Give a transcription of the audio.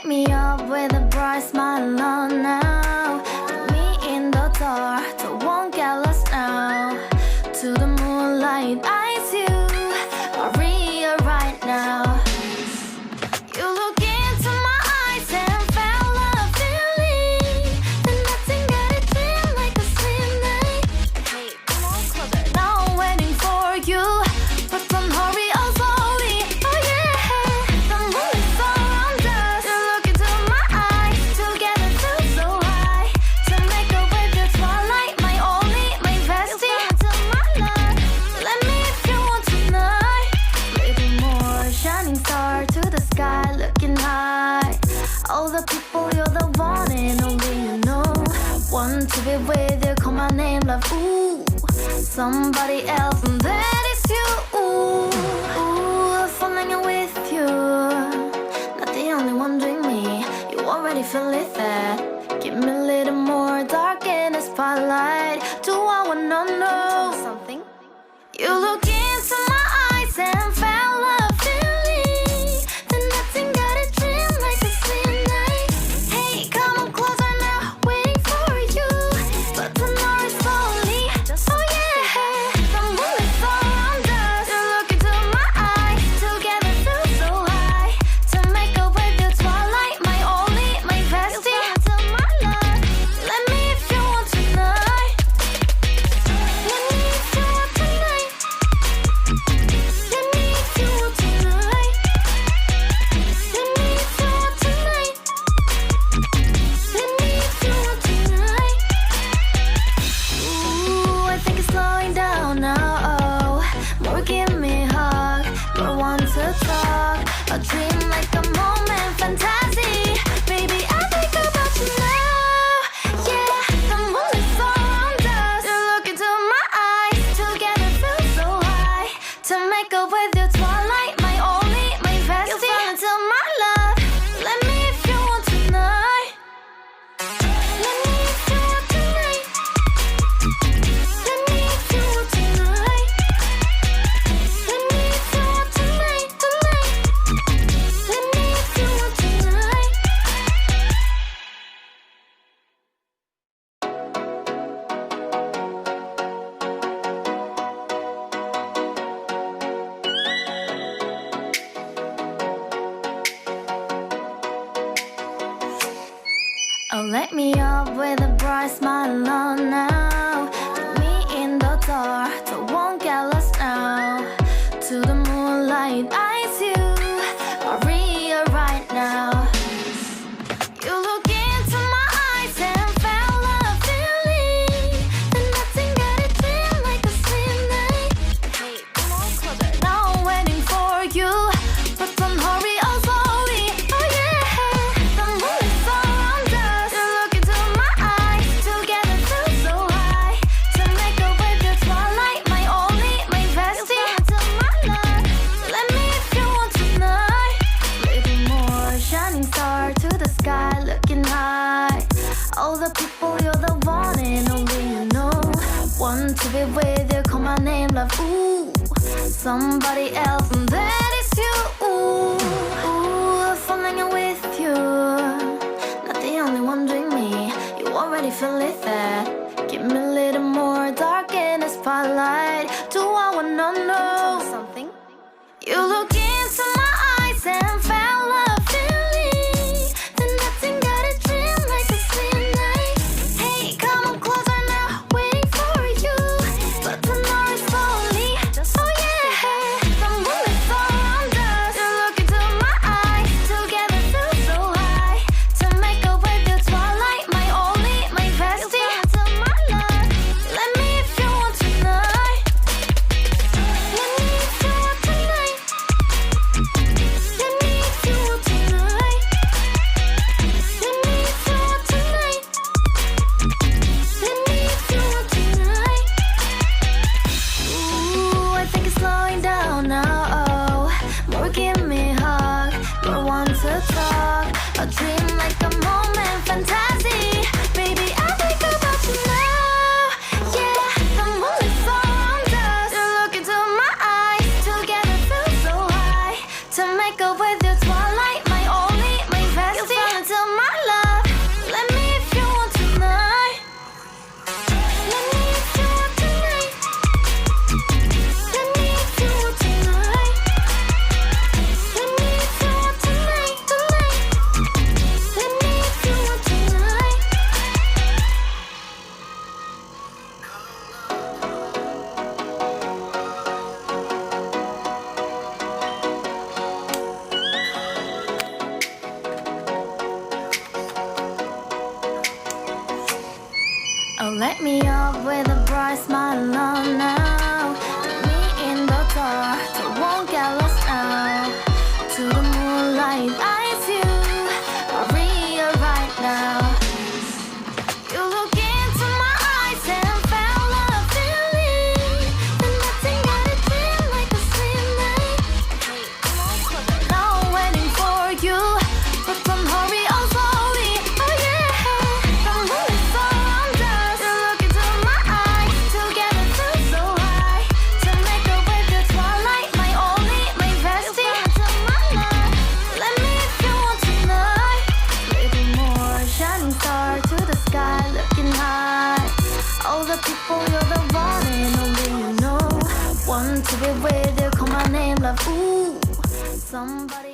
light me up with a bright smile on now. Put me in the dark, so won't get lost now. To the moonlight, eyes you, Maria right now. You look into my eyes and felt a feeling that nothing got it feel like a slim night. Hey, come on closer. Now I'm waiting for you, but don't hurry, oh slowly. Oh yeah, the moon is around us. You look into my eyes, together feel so high. To make a way through twilight, my only, my bestie. Into my life, let me if you want tonight. Little more shining star to the sky, looking high. All the people, you're the one and only you know. Want to be with you, call my name, love, ooh. Somebody else, and that is you, ooh. Ooh, falling in with you. Not the only one doing me, you already feel it there. Give me a little more dark in the spotlight. Do I wanna know something? You look into my eyes and felt a feeling that nothing got a dream like a slim night. Hey, come on closer now, waiting for you, but tonight is slowly. Oh yeah, the moon is around us. You look into my eyes, together feel so high. To make a way through twilight, my only, my bestie. Into my life, let me if you want tonight. Let me if you want tonight. Let me if you want tonight. Let me if you want tonight. Let me if you want tonight. Ooh, I think it's slowing down now. Oh, more give me a hug, more want to talk. A dream like a moment, fantasy. Baby, I think about you now. Yeah, the moon is around us. You look into my eyes, together feel so high. To make a way through twilight, my only, my bestie. You fall into my love. Let me if you want tonight. Let me if you want tonight. Let me if you want tonight. Let me if you want tonight, tonight. Let me if you want tonight. Oh, light me up with a bright smile on now. Put me in the dark, so won't get lost now. To the moonlight, eyes you, Maria right now. You look into my eyes and felt a feeling that nothing got a dream like a slim night. Hey, come on closer. Now I'm waiting for you, but don't hurry, oh slowly. Oh yeah, the moon is around us. You look into my eyes, together feel so high. To make a way through twilight, my only, my bestie. Into my life, let me if you want tonight. Little more shining star to the sky, looking high. All the people, you're the one and only you know. Want to be with you, call my name, love, ooh. Somebody else, and that is you, ooh. Ooh, falling in with you. Not the only one doing me, you already feel it there. Give me a little more dark in the spotlight. Do I wanna know something? You look into my eyes and felt a feeling that nothing got a dream like a slim night. Hey, come on closer now, waiting for you, but tonight is slowly. Oh yeah, the moon is around us. You look into my eyes, together feel so high. To make a way through twilight, my only, my bestie. Into Let me up with a bright smile on now. Put me in the dark, so won't get lost now. To the moonlight, eyes you are real right now. You look into my eyes and felt a feeling. And nothing got it feel like a slim night. Now I'm waiting for you, but don't hurry, oh slowly. Oh yeah, the moon is around us. You look into my eyes, together feel so high. To make a way the twilight, my only, my bestie. Let me if you want tonight. Little more shining star to the sky, looking high. All the people, you're the one and only you know. Want to be with you, call my name, love. Ooh, somebody.